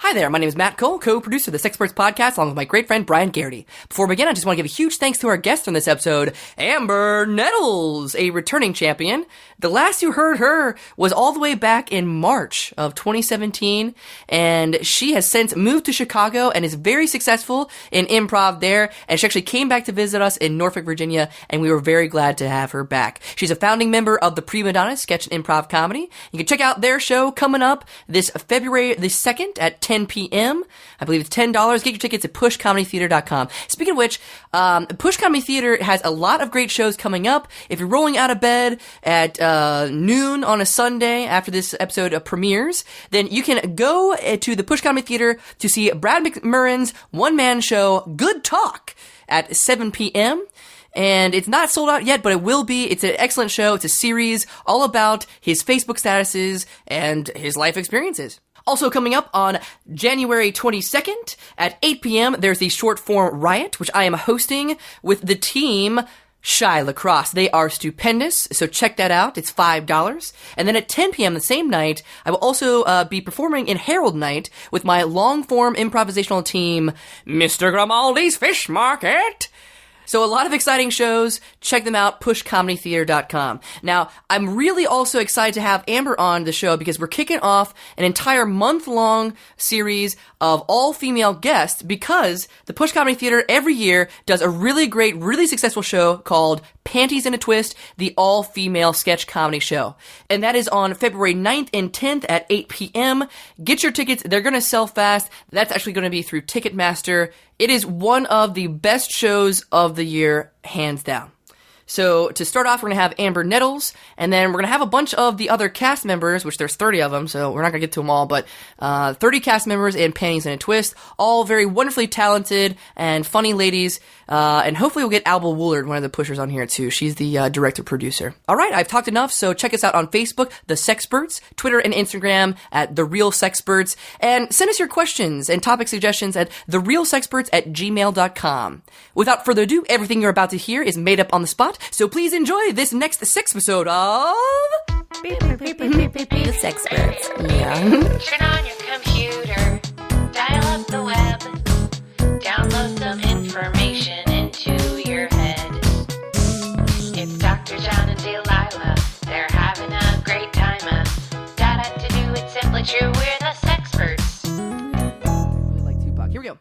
Hi there, my name is Matt Cole, co-producer of the Sexperts podcast, along with my great friend Brian Garrity. Before we begin, I just want to give a huge thanks to our guest on this episode, Amber Nettles, a returning champion. The last you heard her was all the way back in March of 2017, and she has since moved to Chicago and is very successful in improv there, and she actually came back to visit us in Norfolk, Virginia, and we were very glad to have her back. She's a founding member of the Madonnas sketch and improv comedy. You can check out their show coming up this February the 2nd at 10 p.m. I believe it's $10. Get your tickets at pushcomedytheater.com. Speaking of which, Push Comedy Theater has a lot of great shows coming up. If you're rolling out of bed at noon on a Sunday after this episode premieres, then you can go to the Push Comedy Theater to see Brad McMurrin's one-man show, Good Talk, at 7 p.m., and it's not sold out yet, but it will be. It's an excellent show. It's a series all about his Facebook statuses and his life experiences. Also coming up on January 22nd at 8 p.m., there's the short form Riot, which I am hosting with the team Shy Lacrosse. They are stupendous, so check that out. It's $5. And then at 10 p.m. the same night, I will also be performing in Herald Night with my long-form improvisational team, Mr. Grimaldi's Fish Market. So a lot of exciting shows. Check them out, pushcomedytheater.com. Now, I'm really also excited to have Amber on the show because we're kicking off an entire month-long series of all-female guests because the Push Comedy Theater every year does a really great, really successful show called Panties in a Twist, the all-female sketch comedy show. And that is on February 9th and 10th at 8 p.m. Get your tickets. They're going to sell fast. That's actually going to be through Ticketmaster. It is one of the best shows of the year, hands down. So to start off, we're going to have Amber Nettles, and then we're going to have a bunch of the other cast members, which there's 30 of them, so we're not going to get to them all, but 30 cast members in Panties in a Twist, all very wonderfully talented and funny ladies, and hopefully we'll get Alba Woolard, one of the pushers, on here too. She's the director-producer. All right, I've talked enough, so check us out on Facebook, The Sexperts, Twitter and Instagram at The Real Sexperts, and send us your questions and topic suggestions at therealsexperts@gmail.com. Without further ado, everything you're about to hear is made up on the spot, so please enjoy this next sex episode of The Sexperts. Yeah. Turn on your computer, dial up the web, download some information into your head. It's Dr. John and Delilah, they're having a great time. Data to do, it's simply true, we're the Sexperts. We like Tupac. Here we go.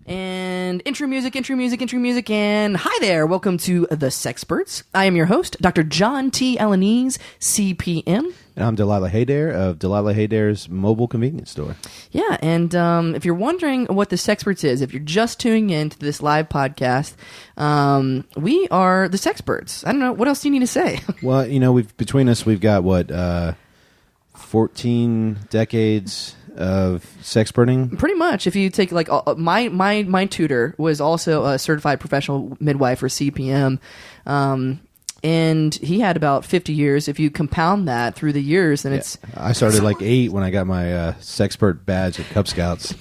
And intro music, and hi there, welcome to The Sexperts. I am your host, Dr. John T. Alanese, CPM. And I'm Delilah Haydare of Delilah Haydare's Mobile Convenience Store. Yeah, and if you're wondering what The Sexperts is, if you're just tuning in to this live podcast, we are The Sexperts. I don't know, what else do you need to say? Well, you know, between us, we've got, 14 decades of sexperting? Pretty much. If you take like my tutor was also a certified professional midwife or CPM, and he had about 50 years. If you compound that through the years, then it's. I started like 8 when I got my Sexpert badge at Cub Scouts.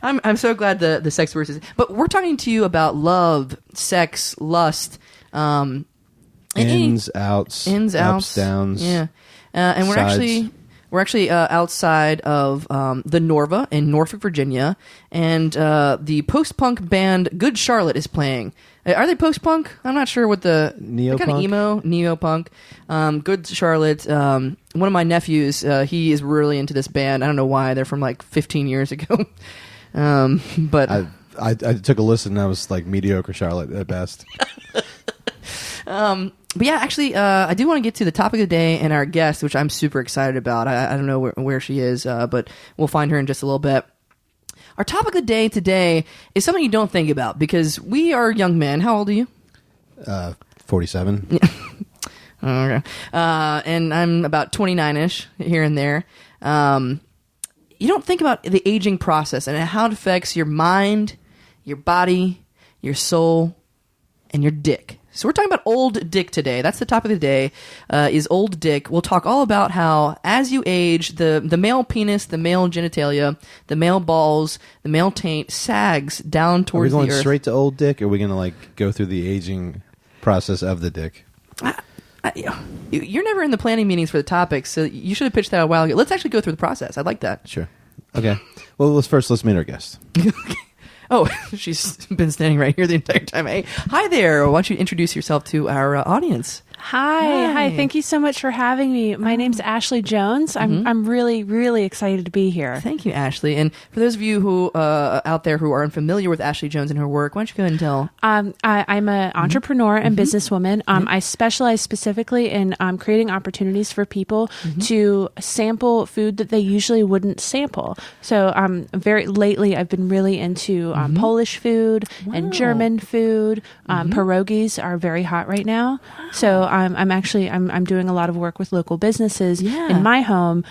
I'm so glad the Sexperts is. But we're talking to you about love, sex, lust, ins, outs, ups, downs. Yeah, and we're actually outside of the Norva in Norfolk, Virginia, and the post-punk band Good Charlotte is playing. Are they post-punk? I'm not sure what the... Neo-punk? Kind of emo, neo-punk. Good Charlotte. One of my nephews, he is really into this band. I don't know why. They're from like 15 years ago. But I took a listen and I was like mediocre Charlotte at best. But yeah, actually, I do want to get to the topic of the day and our guest, which I'm super excited about. I don't know where she is, but we'll find her in just a little bit. Our topic of the day today is something you don't think about because we are young men. How old are you? 47. Yeah. Okay. And I'm about 29-ish here and there. You don't think about the aging process and how it affects your mind, your body, your soul, and your dick. So we're talking about old dick today. That's the topic of the day, is old dick. We'll talk all about how, as you age, the male penis, the male genitalia, the male balls, the male taint sags down towards the earth. Are we going straight to old dick, or are we going to like go through the aging process of the dick? You're never in the planning meetings for the topics, so you should have pitched that a while ago. Let's actually go through the process. I like that. Sure. Okay. Well, let's meet our guest. Oh, she's been standing right here the entire time. Hey, hi there. Why don't you introduce yourself to our audience? Hi. Thank you so much for having me. My name's Ashley Jones. I'm really, really excited to be here. Thank you, Ashley. And for those of you who out there who are unfamiliar with Ashley Jones and her work, why don't you go ahead and tell? I'm an entrepreneur and businesswoman. I specialize specifically in creating opportunities for people to sample food that they usually wouldn't sample. So very lately, I've been really into Polish food and German food. Pierogies are very hot right now. So I'm doing a lot of work with local businesses in my home,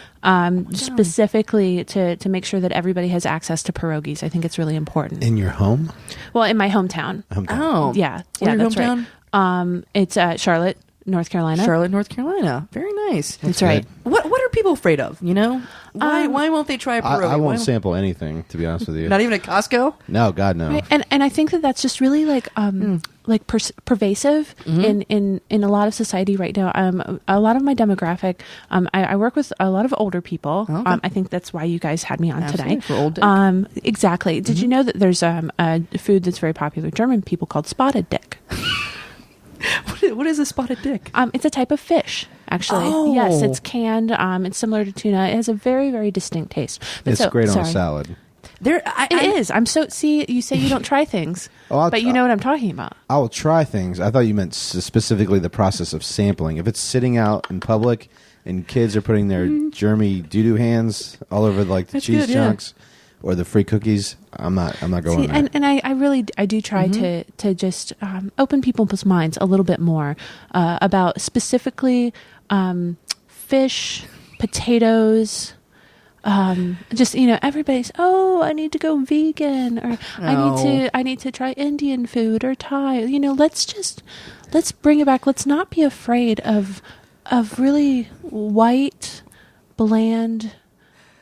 specifically to make sure that everybody has access to pierogies. I think it's really important. In your home? Well, in my hometown. Oh, yeah, Where's your that's hometown? right. It's Charlotte, North Carolina. Charlotte, North Carolina. Very nice. That's right. What are people afraid of? You know, why won't they try a pierogi? I won't sample anything, to be honest with you. Not even at Costco. No, God, no. Right. And I think that's just really pervasive in a lot of society right now. A lot of my demographic, I work with a lot of older people. Okay. I think that's why you guys had me on today. For old dick. Exactly. Did you know that there's a food that's very popular with German people called spotted dick? What is a spotted dick? It's a type of fish, actually. Oh. Yes, it's canned. It's similar to tuna. It has a very, very distinct taste. It's great on a salad. It is. You say you don't try things, but you know what I'm talking about. I will try things. I thought you meant specifically the process of sampling. If it's sitting out in public and kids are putting their germy doo-doo hands all over like the That's cheese good, chunks or the free cookies, I'm not going there. And I do try to just open people's minds a little bit more about specifically fish, potatoes. Just everybody's I need to go vegan, or I need to try Indian food or Thai. Let's bring it back. Let's not be afraid of really white, bland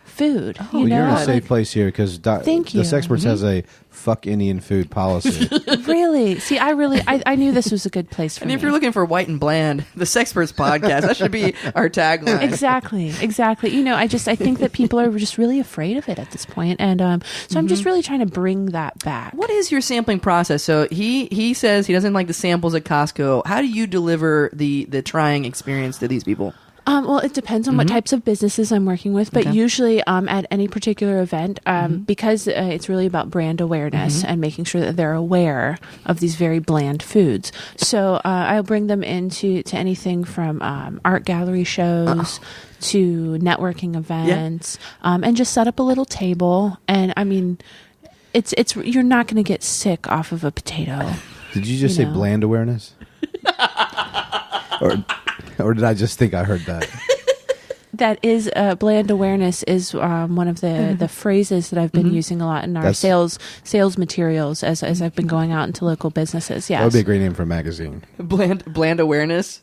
food. You're in a safe place here because the Sexperts has a fuck Indian food policy. Really? See, I knew this was a good place for me. And if you're looking for white and bland, the Sexperts podcast, that should be our tagline. Exactly. I think that people are just really afraid of it at this point. And so I'm just really trying to bring that back. What is your sampling process? So he says he doesn't like the samples at Costco. How do you deliver the trying experience to these people? Well, it depends on what types of businesses I'm working with, but usually at any particular event, because it's really about brand awareness and making sure that they're aware of these very bland foods. So I'll bring them to anything from art gallery shows to networking events, and just set up a little table. And I mean, it's you're not going to get sick off of a potato. Did you just say bland awareness? Or did I just think I heard that? That is bland awareness is one of the phrases that I've been using a lot in our sales materials as I've been going out into local businesses. Yes, that would be a great name for a magazine. Bland awareness.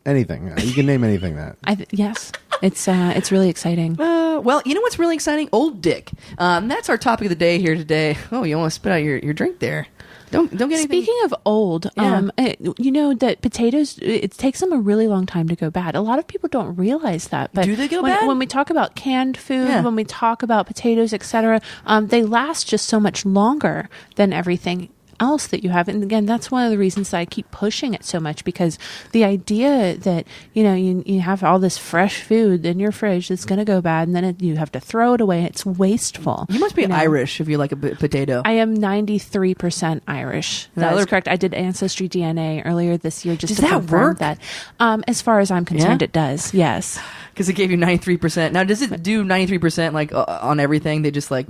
Anything you can name anything that. Yes, it's really exciting. Well, you know what's really exciting? Old Dick. That's our topic of the day here today. Oh, you want to spit out your drink there? Don't get anything. Speaking of old, that potatoes, it takes them a really long time to go bad. A lot of people don't realize that. But do they go bad? When we talk about canned food, when we talk about potatoes, etc., they last just so much longer than everything else that you have. And again, that's one of the reasons that I keep pushing it so much, because the idea that you have all this fresh food in your fridge that's going to go bad, and then you have to throw it away. It's wasteful. You must be Irish if you like a potato. I am 93% Irish. That is correct. I did Ancestry DNA earlier this year just to confirm that. As far as I'm concerned, it does. Yes. Because it gave you 93%. Now, does it do 93% like on everything? They just they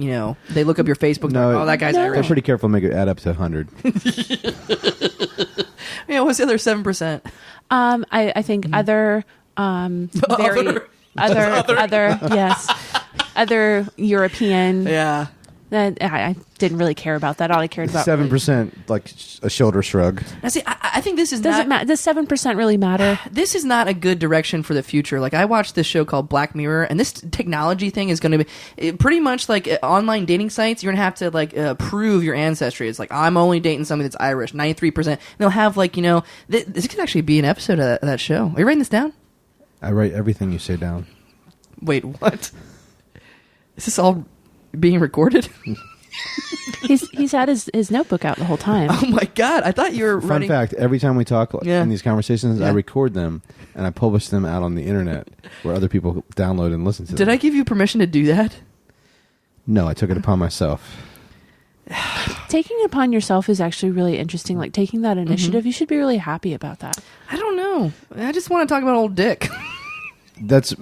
look up your Facebook. No, that guy's Irish. They're pretty careful to make it add up to 100. Yeah, what's the other 7%? I think other European. Yeah. I didn't really care about that. All I cared about 7%, like a shoulder shrug. Now, see, I think this is doesn't matter. Does 7% really matter? This is not a good direction for the future. Like, I watched this show called Black Mirror, and this technology thing is going to be pretty much like online dating sites. You're going to have to prove your ancestry. It's like, I'm only dating somebody that's Irish, 93%. And they'll have this could actually be an episode of that show. Are you writing this down? I write everything you say down. Wait, what? Is this all being recorded? He's had his notebook out the whole time. Oh my God. I thought you were Fun writing. fact, every time we talk in these conversations, I Yeah. record them and I publish them out on the internet where other people download and listen to them. Did I give you permission to do that? No, I took it upon myself. Taking it upon yourself is actually really interesting. Like taking that initiative, you should be really happy about that. I don't know. I just want to talk about old Dick. That's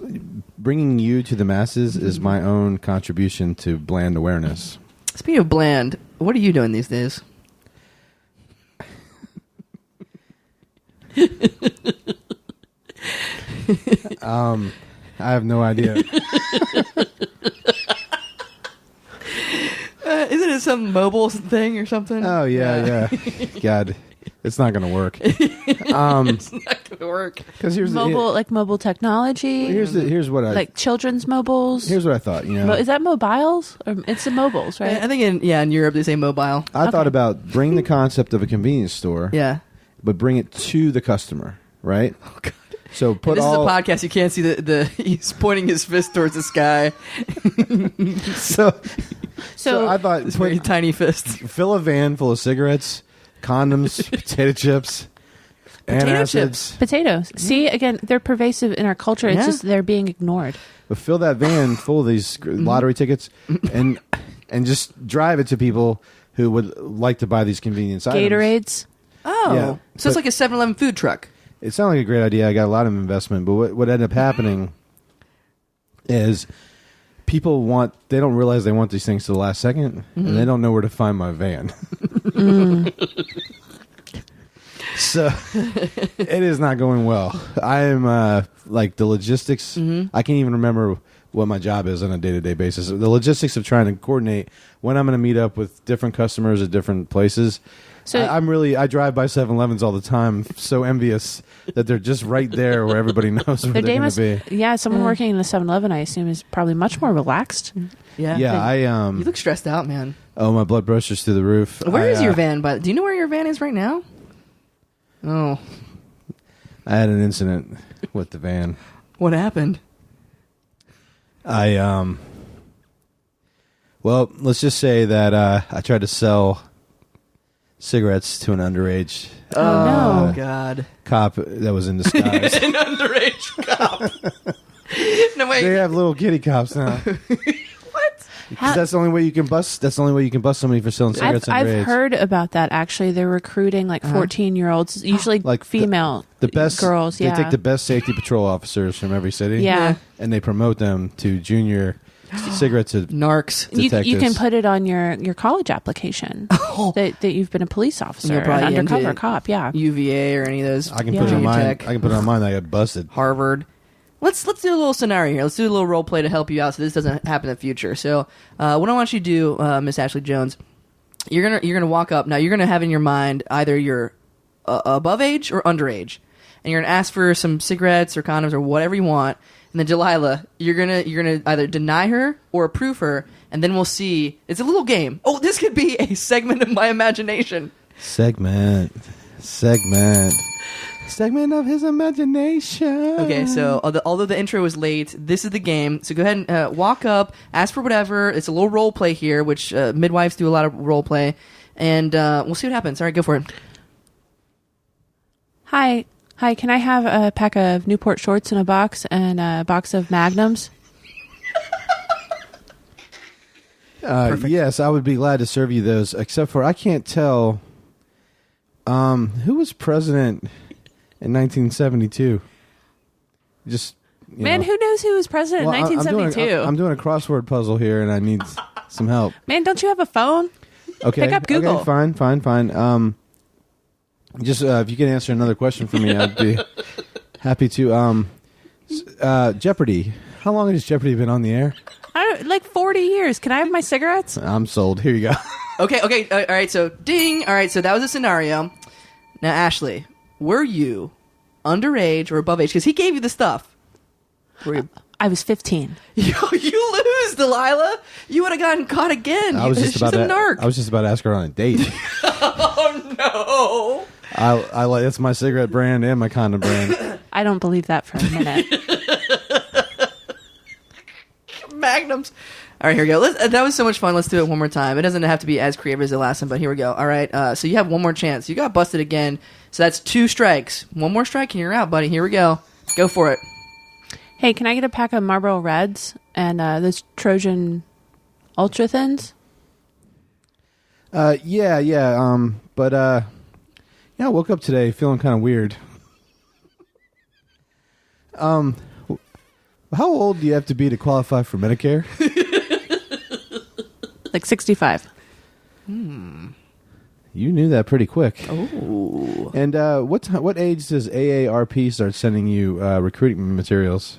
bringing you to the masses is my own contribution to bland awareness. Speaking of bland, what are you doing these days? I have no idea. Isn't it some mobile thing or something? Oh yeah. God, it's not going to work. It's not going to work. Because here's Mobile technology. here's what I like children's mobiles. here's what I thought. Is that mobiles? Or it's the mobiles, right? I think in Europe they say mobile. I thought about bring the concept of a convenience store, Yeah. but bring it to the customer, right? Oh, God. So put This all is a podcast. You can't see the he's pointing his fist towards the sky. so I thought It's very tiny fists. fill a van full of cigarettes, condoms, potato chips, antacids. Potatoes. See, again, they're pervasive in our culture. It's Yeah. just they're being ignored. But fill that van full of these lottery tickets and just drive it to people who would like to buy these convenience items. Gatorades. Oh. Yeah, So it's but- like a 7-Eleven food truck. It sounded like a great idea. I got a lot of investment, but what ended up happening is people they don't realize they want these things to the last second, and they don't know where to find my van. So it is not going well. I am like the logistics. I can't even remember what my job is on a day-to-day basis. The logistics of trying to coordinate when I'm going to meet up with different customers at different places. So I drive by 7-Elevens all the time, so envious that they're just right there where everybody knows where their day they're going must. to be. Yeah, someone working in a 7-Eleven, I assume, is probably much more relaxed. Yeah. Yeah, You look stressed out, man. oh, my blood pressure's through the roof. Where is your van? Do you know where your van is right now? Oh. I had an incident with the van. What happened? Well, let's just say that I tried to sell cigarettes to an underage Oh, no. God. cop that was in disguise. An underage cop. No, wait. They have little kitty cops now. What? 'Cause that's the only way you can bust. That's the only way you can bust somebody for selling cigarettes I've underage. heard about that, actually. They're recruiting like 14-year-olds, usually Like female the best girls. They Yeah. take the best safety patrol officers from every city. Yeah. and they promote them to junior cigarette Narcs. You detectives. can put it on your college application that you've been a police officer, You're an probably undercover into cop. Yeah. UVA or any of those. I can Yeah. put it on Junior mine. tech. I can put it on mine. That I got busted. Harvard. Let's do a little scenario here. Let's do a little role play to help you out so this doesn't happen in the future. So, what I want you to do, Miss Ashley Jones, you're gonna walk up. Now, you're gonna have in your mind either you're above age or underage, and you're gonna ask for some cigarettes or condoms or whatever you want. And then Delilah, you're gonna either deny her or approve her, and then we'll see. It's a little game. Oh, this could be a segment of my imagination. Segment of his imagination. Okay, so although the intro was late, this is the game. So go ahead and walk up, ask for whatever. It's a little role play here, which midwives do a lot of role play, and we'll see what happens. All right, go for it. Hi, can I have a pack of Newport shorts in a box and a box of Magnums? Yes, I would be glad to serve you those. Except for I can't tell. Who was president in 1972? Just Man, who knows who was president in 1972? I'm doing a crossword puzzle here, and I need some help. Man, don't you have a phone? Okay, Pick up Google. Okay, fine. Just if you can answer another question for me, I'd be happy to. Jeopardy. How long has Jeopardy been on the air? Like 40 years. Can I have my cigarettes? I'm sold. Here you go. Okay, all right. So ding. All right, so that was a scenario. Now, Ashley, were you underage or above age? Because he gave you the stuff. Were you? I was 15. You lose, Delilah. You would have gotten caught again. She's a narc. I was just about to ask her on a date. Oh no. I like that's my cigarette brand and my condom brand. I don't believe that for a minute. magnums. All right, here we go. That was so much fun. Let's do it one more time. It doesn't have to be as creative as the last one, but here we go. All right, so you have one more chance. You got busted again, so that's 2 strikes. One more strike and you're out, buddy. Here we go. Go for it. Hey, can I get a pack of Marlboro Reds and those Trojan Ultra Thins? Yeah. But I woke up today feeling kind of weird. How old do you have to be to qualify for Medicare? Like 65. You knew that pretty quick. Oh. And what age does AARP start sending you recruiting materials?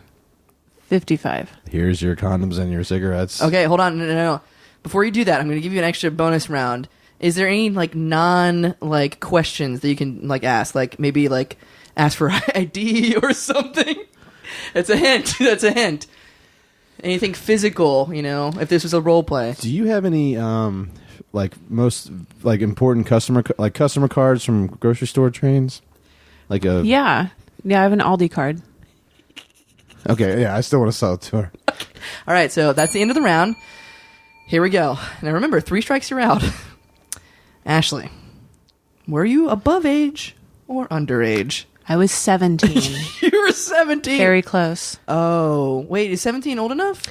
55. Here's your condoms and your cigarettes. Okay, hold on. No. Before you do that, I'm going to give you an extra bonus round. Is there any questions that you can ask? Maybe ask for ID or something? That's a hint. That's a hint. Anything physical, if this was a role play. Do you have any most important customer cards from grocery store chains? Yeah, I have an Aldi card. Okay, yeah, I still want to sell it to her. All right, so that's the end of the round. Here we go. Now remember, 3 strikes, you're out. Ashley, were you above age or underage? I was 17. You were 17. Very close. Oh, wait, is 17 old enough?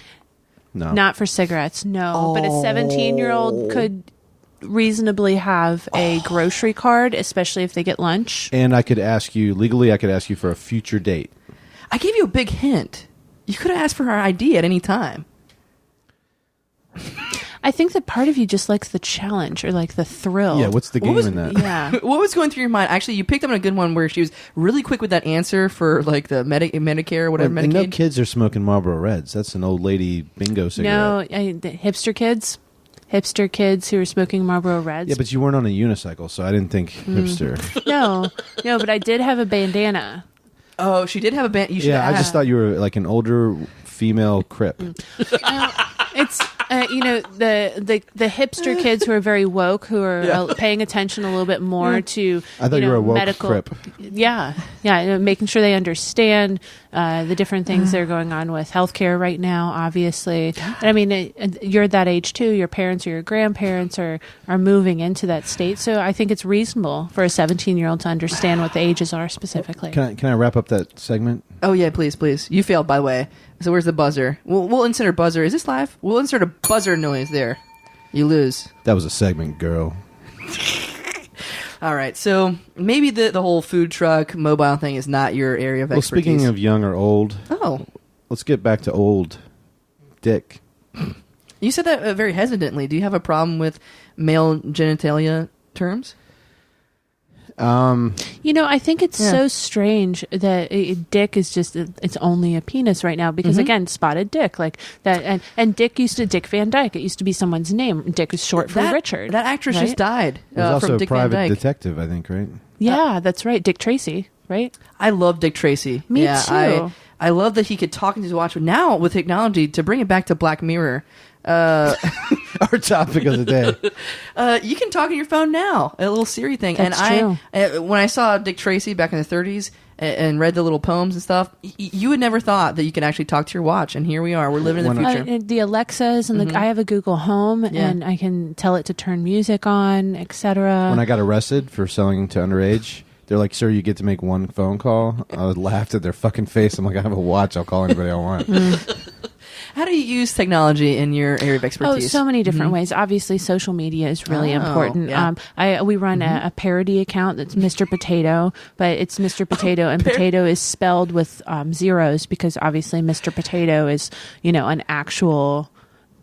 No. Not for cigarettes, no. But a 17-year-old could reasonably have a grocery card, especially if they get lunch. And I could ask you for a future date. I gave you a big hint. You could have asked for her ID at any time. I think that part of you just likes the challenge or the thrill. Yeah, what's the game in that? Yeah. What was going through your mind? Actually, you picked up on a good one where she was really quick with that answer for the Medicare or whatever. And Medicaid. no kids are smoking Marlboro Reds. That's an old lady bingo cigarette. No, the hipster kids who are smoking Marlboro Reds. Yeah, but you weren't on a unicycle, so I didn't think hipster. No, but I did have a bandana. Oh, she did have a band. You should Yeah, I just thought you were an older female crip. It's the hipster kids who are very woke, who are paying attention a little bit more to I thought you were a woke medical crip. Yeah, making sure they understand the different things that are going on with healthcare right now. Obviously, and I mean you're at that age too. Your parents or your grandparents are moving into that state, so I think it's reasonable for a 17-year-old to understand what the ages are specifically. Can I wrap up that segment? Oh yeah, please. You failed, by the way. So where's the buzzer? We'll insert a buzzer. Is this live? We'll insert a buzzer noise there. You lose. That was a segment, girl. All right. So maybe the whole food truck mobile thing is not your area of expertise. Well, speaking of young or old, let's get back to old Dick. You said that very hesitantly. Do you have a problem with male genitalia terms? I think it's so strange that dick is just, it's only a penis right now because again, spotted dick like that. And Dick Dick Van Dyke. It used to be someone's name. Dick is short for Richard. That actress just died There's also from a Dick Van private Dyke. detective, I think, right? Yeah, that's right. Dick Tracy, right? I love Dick Tracy. Me too. I love that he could talk into his watch. But now with technology, to bring it back to Black Mirror, Our topic of the day. you can talk on your phone now, a little Siri thing. That's and true. When I saw Dick Tracy back in the 30s and read the little poems and stuff, you would never thought that you could actually talk to your watch. And here we are. We're living in the future. The Alexas and I have a Google Home and I can tell it to turn music on, etc. When I got arrested for selling to underage, they're like, "Sir, you get to make one phone call." I laughed at their fucking face. I'm like, "I have a watch. I'll call anybody I want." How do you use technology in your area of expertise? Oh, so many different ways. Obviously, social media is really important. Yeah. We run a parody account that's Mr. Potato, but it's Mr. Potato, and potato is spelled with zeros because obviously Mr. Potato is, an actual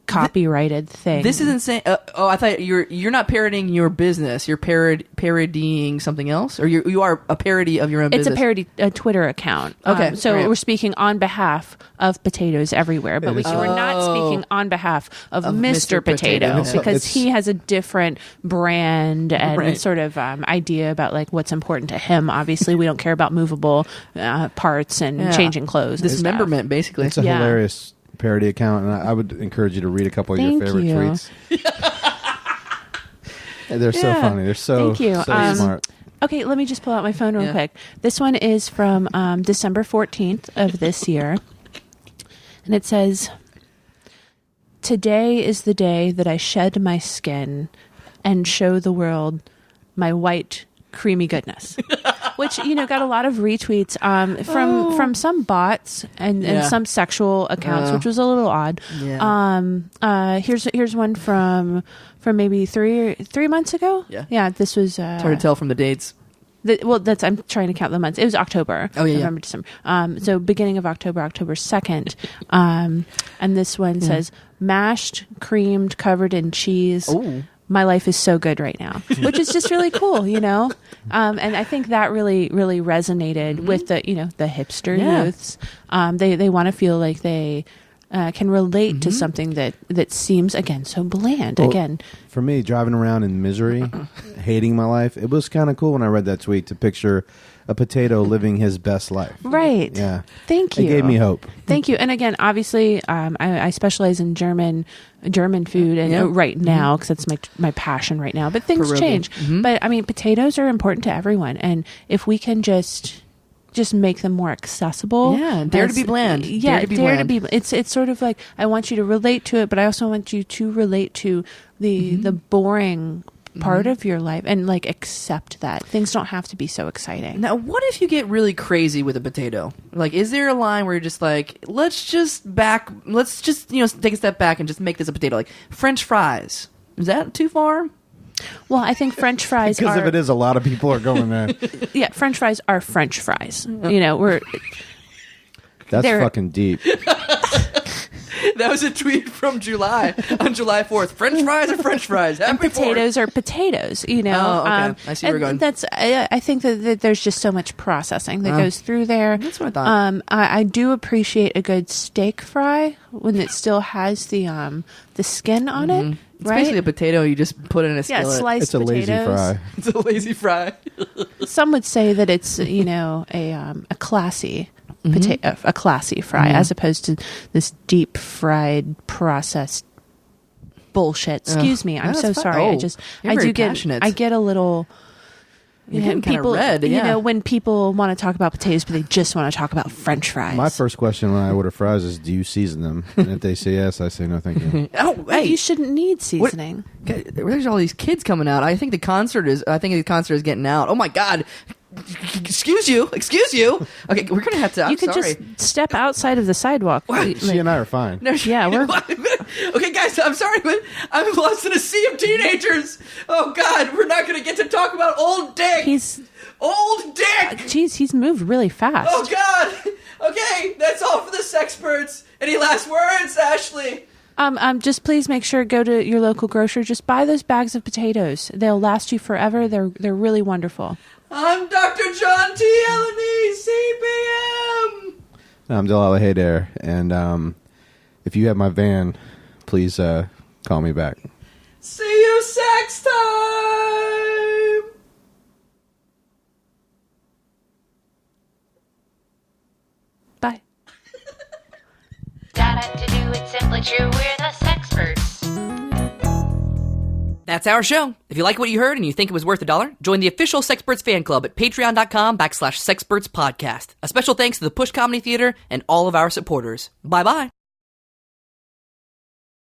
copyrighted thing. This is insane. I thought you're not parodying your business. You're parodying something else, or you are a parody of your own business. It's a parody Twitter account. Okay, so right. we're speaking on behalf of potatoes everywhere, but we're not speaking on behalf of Mr. Potato because he has a different brand and sort of idea about what's important to him. Obviously, we don't care about movable parts and changing clothes. Dismemberment, basically. It's a hilarious parody account, and I would encourage you to read a couple of your favorite tweets. They're so funny. They're so smart. Okay, let me just pull out my phone real quick. This one is from December 14th of this year, and it says, today is the day that I shed my skin and show the world my white, creamy goodness. Which, got a lot of retweets from some bots and some sexual accounts, which was a little odd. Yeah. Here's one from maybe 3 months ago. Yeah. This was It's hard to tell from the dates. I'm trying to count the months. It was October. Oh, yeah. November, December. So beginning of October 2nd. And this one says, mashed, creamed, covered in cheese. Ooh. My life is so good right now, which is just really cool, And I think that really, really resonated with the hipster youths. They want to feel like they can relate to something that seems, again, so bland. Well, again, for me, driving around in misery, hating my life, it was kind of cool when I read that tweet to picture a potato living his best life. Right. Yeah. Thank you. It gave me hope. Thank you. And again, obviously, I specialize in German food, and right now, because that's my passion right now. But things change. But I mean, potatoes are important to everyone, and if we can just make them more accessible. Yeah, dare to be bland. Yeah, dare to be. It's sort of like, I want you to relate to it, but I also want you to relate to the boring part of your life and like accept that things don't have to be so exciting. Now, what if you get really crazy with a potato? Like, is there a line where you're just like, let's just take a step back and just make this a potato? Like French fries. Is that too far? Well, I think French fries Because if it is, a lot of people are going there. Yeah, French fries are French fries. That's fucking deep. That was a tweet from July, on July 4th. French fries are French fries. Happy and potatoes are potatoes, Oh, okay. I see where you're going. I think that there's just so much processing that goes through there. That's what I thought. I do appreciate a good steak fry when it still has the skin on it. It's basically a potato you just put in a skillet. Yeah, sliced It's a potatoes. lazy fry. It's a lazy fry. Some would say that it's a classy potato, a classy fry, as opposed to this deep fried processed bullshit. Excuse me, I'm No, so that's fine. sorry. Oh, you're very passionate. I get a little. You're getting kind of red. Yeah. When people want to talk about potatoes, but they just want to talk about French fries. My first question when I order fries is, do you season them? And if they say yes, I say no, thank you. Oh, hey. You shouldn't need seasoning. There's all these kids coming out. I think the concert is getting out. Oh my God. Excuse you. Okay, we're gonna have to. You could just step outside of the sidewalk. She and I are fine. No, Yeah, we're. Okay, guys, I'm sorry, but I'm lost in a sea of teenagers. Oh God, we're not gonna get to talk about old Dick. Old Dick. Jeez, he's moved really fast. Oh God. Okay, that's all for the Sexperts. Any last words, Ashley? Just please make sure go to your local grocer. Just buy those bags of potatoes. They'll last you forever. They're really wonderful. I'm Dr. John T. Eleni, CPM. I'm Delilah Haydair, and if you have my van, please call me back. See you sex time. Bye. Got it to do, it's simply true, we're the Sexperts. That's our show. If you like what you heard and you think it was worth $1, join the official Sexperts fan club at patreon.com/Sexperts podcast. A special thanks to the Push Comedy Theater and all of our supporters. Bye-bye.